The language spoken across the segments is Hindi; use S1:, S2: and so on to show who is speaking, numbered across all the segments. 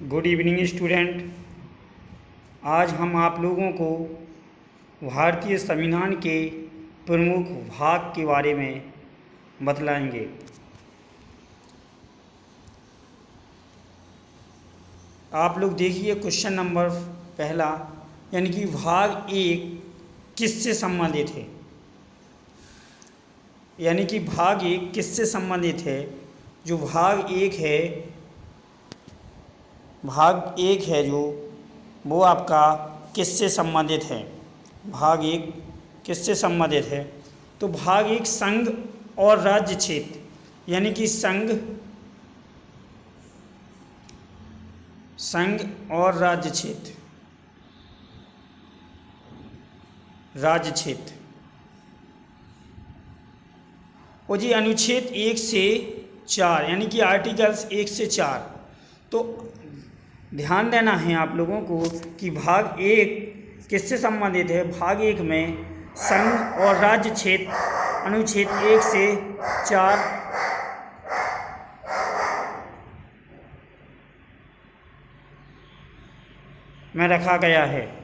S1: Good evening student. आज हम आप लोगों को भारतीय संविधान के प्रमुख भाग के बारे में बतलाएंगे। आप लोग देखिए क्वेश्चन नंबर पहला, यानी कि भाग एक किससे संबंधित है। यानी कि भाग एक किससे संबंधित है। जो भाग एक है जो वो आपका किससे संबंधित है। भाग एक किससे संबंधित है, तो भाग एक संघ और राज्य क्षेत्र, यानी कि संघ और राज्य क्षेत्र और जी अनुच्छेद 1 से 4, यानी कि आर्टिकल्स 1 से 4। तो ध्यान देना है आप लोगों को कि भाग एक किससे संबंधित है। भाग एक में संघ और राज्य क्षेत्र अनुच्छेद 1 से 4 में रखा गया है।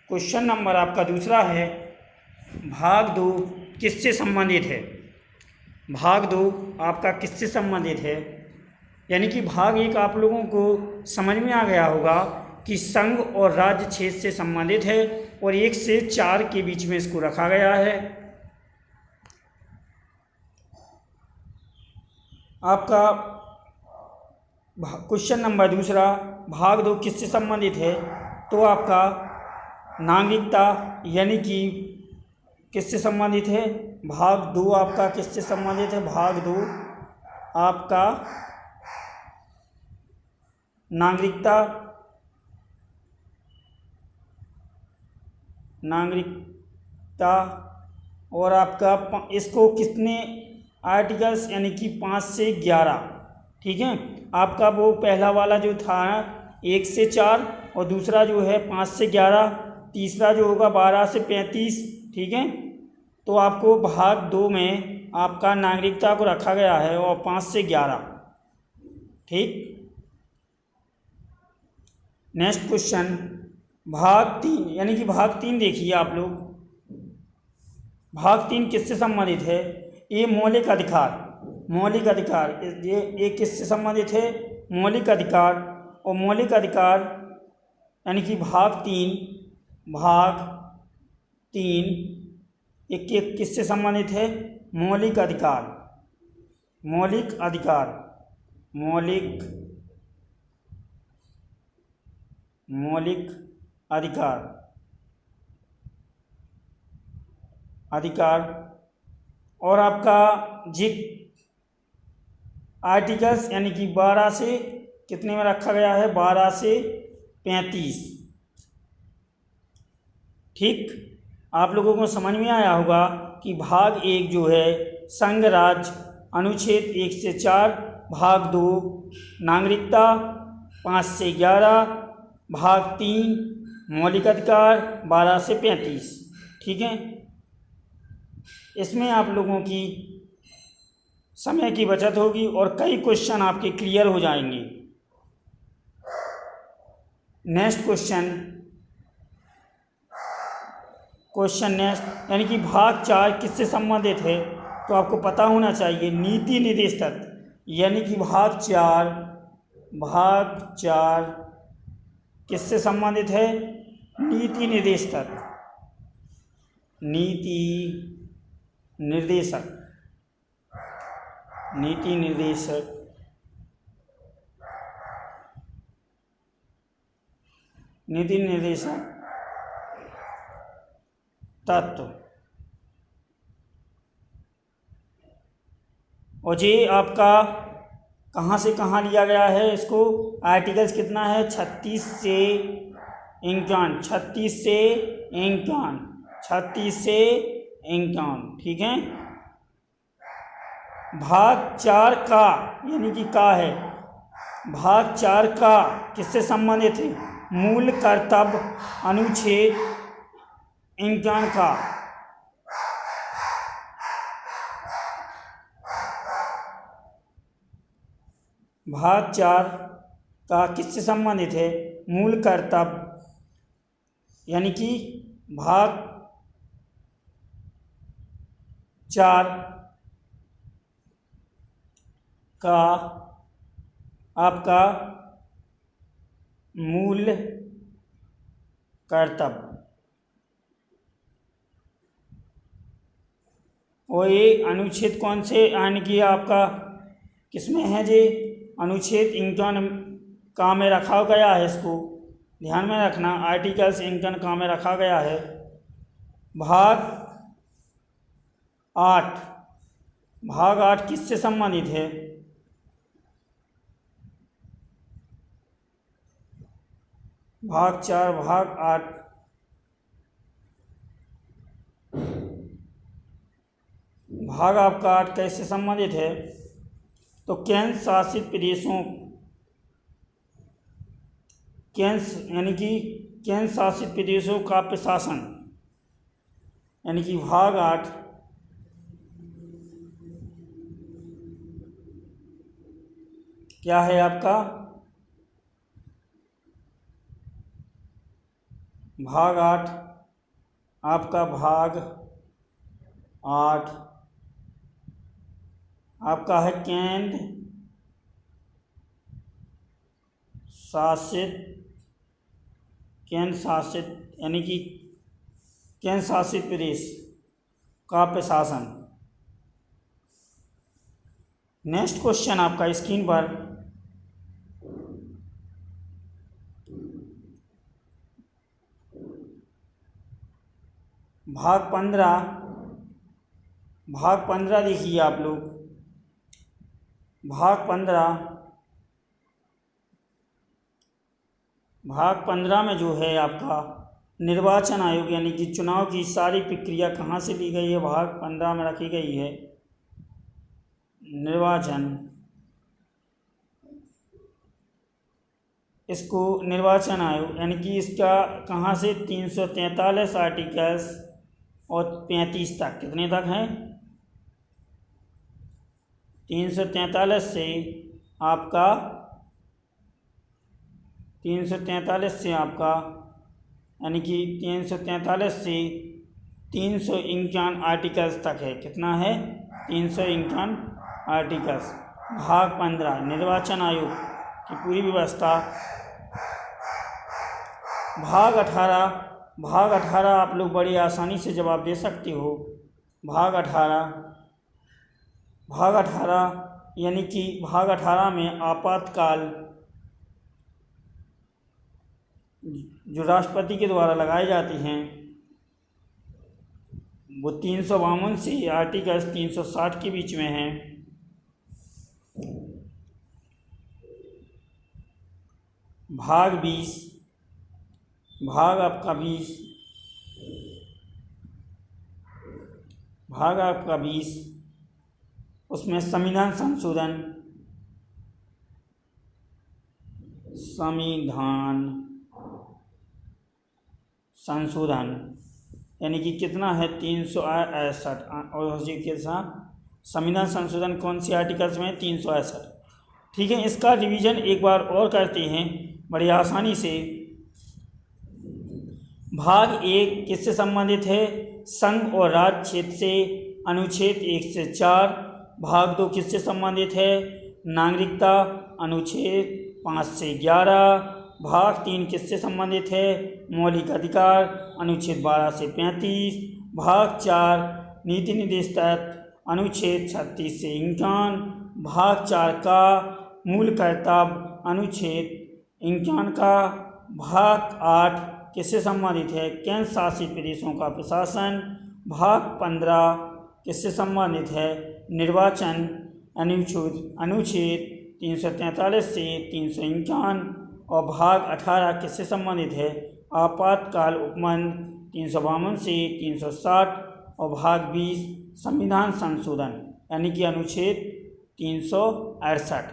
S1: क्वेश्चन नंबर आपका दूसरा है, भाग दो किससे संबंधित है। भाग दो आपका किससे संबंधित है, यानी कि भाग एक आप लोगों को समझ में आ गया होगा कि संघ और राज्य क्षेत्र से संबंधित है और 1 से 4 के बीच में इसको रखा गया है। आपका क्वेश्चन नंबर दूसरा, भाग दो किससे संबंधित है, तो आपका नागरिकता, यानी कि किससे संबंधित है। भाग दो आपका किससे संबंधित है। भाग दो आपका नागरिकता और आपका इसको कितने आर्टिकल्स, यानी कि 5 से 11, ठीक है। आपका वो पहला वाला जो था 1 से 4 और दूसरा जो है 5 से 11, तीसरा जो होगा 12 से 35, ठीक है। तो आपको भाग दो में आपका नागरिकता को रखा गया है और 5 से 11, ठीक। नेक्स्ट क्वेश्चन, भाग 3, यानी कि भाग 3 देखिए आप लोग। भाग 3 किससे संबंधित है। ये मौलिक अधिकार ये किससे संबंधित है। मौलिक अधिकार और मौलिक अधिकार, यानी कि भाग तीन एक किससे संबंधित है। मौलिक अधिकार और आपका आर्टिकल्स, यानी कि 12 से कितने में रखा गया है, 12 से 35, ठीक। आप लोगों को समझ में आया होगा कि भाग एक जो है संघ राज्य अनुच्छेद 1 से 4, भाग 2 नागरिकता 5 से 11, भाग 3 मौलिक अधिकार 12 से 35, ठीक है। इसमें आप लोगों की समय की बचत होगी और कई क्वेश्चन आपके क्लियर हो जाएंगे। नेक्स्ट क्वेश्चन नेक्स्ट, यानी कि भाग 4 किससे संबंधित है, तो आपको पता होना चाहिए नीति निर्देश तत्व, यानी कि भाग 4 किससे संबंधित है। नीति निर्देशक तत्व। और ये आपका कहाँ से कहाँ लिया गया है इसको। आर्टिकल्स कितना है 36 से 51, ठीक है। भाग 4 का, यानी कि का है, भाग 4 का किससे संबंधित है। मूल कर्तव्य अनुच्छेद 51 का भाग 4 का किससे संबंधित है? मूल कर्तव्य यानी कि भाग 4 का आपका मूल कर्तव्य, और ये अनुच्छेद कौन से यानी कि आपका किसमें है जी? अनुच्छेद 51 का में रखा गया है। इसको ध्यान में रखना, आर्टिकल्स 51 का में रखा गया है। भाग 8, भाग 8 किससे संबंधित है? भाग 4 भाग 8 भाग आपका 8 कैसे संबंधित है? तो केंद्र शासित प्रदेशों, यानी कि केंद्र शासित प्रदेशों का प्रशासन, यानी कि भाग 8 क्या है आपका? भाग 8 आपका भाग 8 आपका है केंद्र शासित यानी कि केंद्र शासित प्रदेश का प्रशासन। नेक्स्ट क्वेश्चन आपका स्क्रीन पर, भाग 15 देखिए आप लोग। भाग 15 में जो है आपका निर्वाचन आयोग यानी कि चुनाव की सारी प्रक्रिया कहाँ से ली गई है? भाग 15 में रखी गई है निर्वाचन। इसको निर्वाचन आयोग यानी कि इसका कहाँ से 343 आर्टिकल्स और 35 तक, कितने तक हैं? 343 से आपका 343 यानी कि 343 से 351 आर्टिकल्स तक है। कितना है? 351 आर्टिकल्स। भाग 15 निर्वाचन आयोग की पूरी व्यवस्था। भाग 18 आप लोग बड़ी आसानी से जवाब दे सकते हो। भाग 18 यानी कि भाग 18 में आपातकाल जो राष्ट्रपति के द्वारा लगाए जाती हैं वो 352 से आर्टिकल्स 360 के बीच में हैं। भाग 20 भाग आपका 20 उसमें संविधान संशोधन यानी कि कितना है? 368। और उसी के साथ संविधान संशोधन कौन सी आर्टिकल्स में? 368। ठीक है, इसका रिवीजन एक बार और करते हैं बड़ी आसानी से। भाग 1 किससे संबंधित है? संघ और राज्य क्षेत्र से, अनुच्छेद 1 से 4। भाग 2 किससे संबंधित है? नागरिकता, अनुच्छेद 5 से 11। भाग 3 किससे संबंधित है? मौलिक अधिकार, अनुच्छेद 12 से 35। भाग 4 नीति निर्देश तत्व, अनुच्छेद 36 से 51। भाग 4 का मूल कर्तव्य, अनुच्छेद 51 का। भाग 8 किससे संबंधित है? केंद्र शासित प्रदेशों का प्रशासन। भाग 15 किससे संबंधित है? निर्वाचन, अनुच्छेद 343 से 351। और भाग 18 किससे संबंधित है? आपातकाल उपबंध 352 से 360। और भाग 20 संविधान संशोधन यानी कि अनुच्छेद 368।